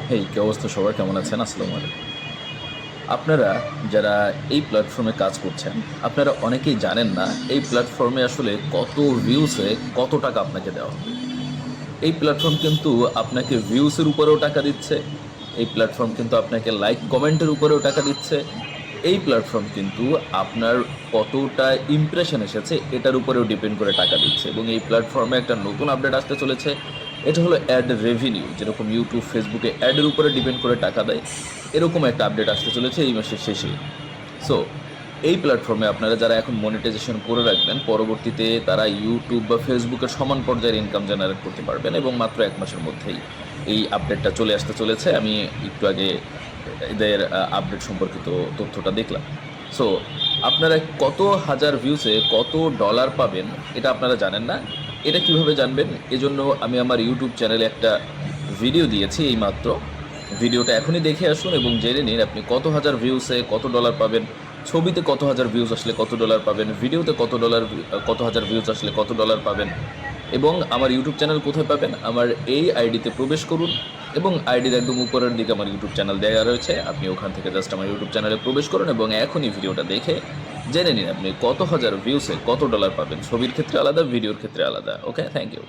হেই, কি অবস্থা সবার? কেমন আছেন? আসসালামু আলাইকুম। আপনারা যারা এই প্ল্যাটফর্মে কাজ করছেন, আপনারা অনেকেই জানেন না এই প্ল্যাটফর্মে আসলে কত ভিউসে কত টাকা আপনাকে দেওয়া হবে। এই প্ল্যাটফর্ম কিন্তু আপনাকে ভিউসের উপরেও টাকা দিচ্ছে। এই প্ল্যাটফর্ম কিন্তু আপনাকে লাইক কমেন্টের উপরেও টাকা দিচ্ছে। এই প্ল্যাটফর্ম কিন্তু আপনার কতটা ইমপ্রেশন এসেছে এটার উপরেও ডিপেন্ড করে টাকা দিচ্ছে, এবং এই প্ল্যাটফর্মে একটা নতুন আপডেট আসতে চলেছে। এটা হলো অ্যাড রেভিনিউ। যেরকম ইউটিউব, ফেসবুকে অ্যাডের উপরে ডিপেন্ড করে টাকা দেয়, এরকম একটা আপডেট আসতে চলেছে এই মাসের শেষে। সো এই প্ল্যাটফর্মে আপনারা যারা এখন মনিটাইজেশন করে রাখবেন, পরবর্তীতে তারা ইউটিউব বা ফেসবুকের সমান পর্যায়ের ইনকাম জেনারেট করতে পারবেন, এবং মাত্র 1 মাসের মধ্যেই এই আপডেটটা চলে আসতে চলেছে। আমি একটু আগে এদের আপডেট সম্পর্কিত তথ্যটা দেখলাম। সো আপনারা কত হাজার ভিউসে কত ডলার পাবেন এটা আপনারা জানেন না। এটা কিভাবে জানবেন? এজন্য আমি আমার ইউটিউব চ্যানেলে একটা ভিডিও দিয়েছি এইমাত্র। ভিডিওটা এখনই দেখে আসুন এবং জেনে নিন আপনি কত হাজার ভিউসে কত ডলার পাবেন, ছবিতে কত হাজার ভিউজ আসলে কত ডলার পাবেন, ভিডিওতে কত হাজার ভিউজ আসলে কত ডলার পাবেন। এবং আমার ইউটিউব চ্যানেল কোথায় পাবেন? আমার এই আইডিতে প্রবেশ করুন, এবং আইডির একদম উপরের দিকে আমার ইউটিউব চ্যানেল দেওয়া রয়েছে। আপনি ওখান থেকে জাস্ট আমার ইউটিউব চ্যানেলে প্রবেশ করুন এবং এখনই ভিডিওটা দেখে জেনে নিন আপনি কত হাজার ভিউসে কত ডলার পাবেন। ছবির ক্ষেত্রে আলাদা, ভিডিওর ক্ষেত্রে আলাদা। ওকে, থ্যাংক ইউ।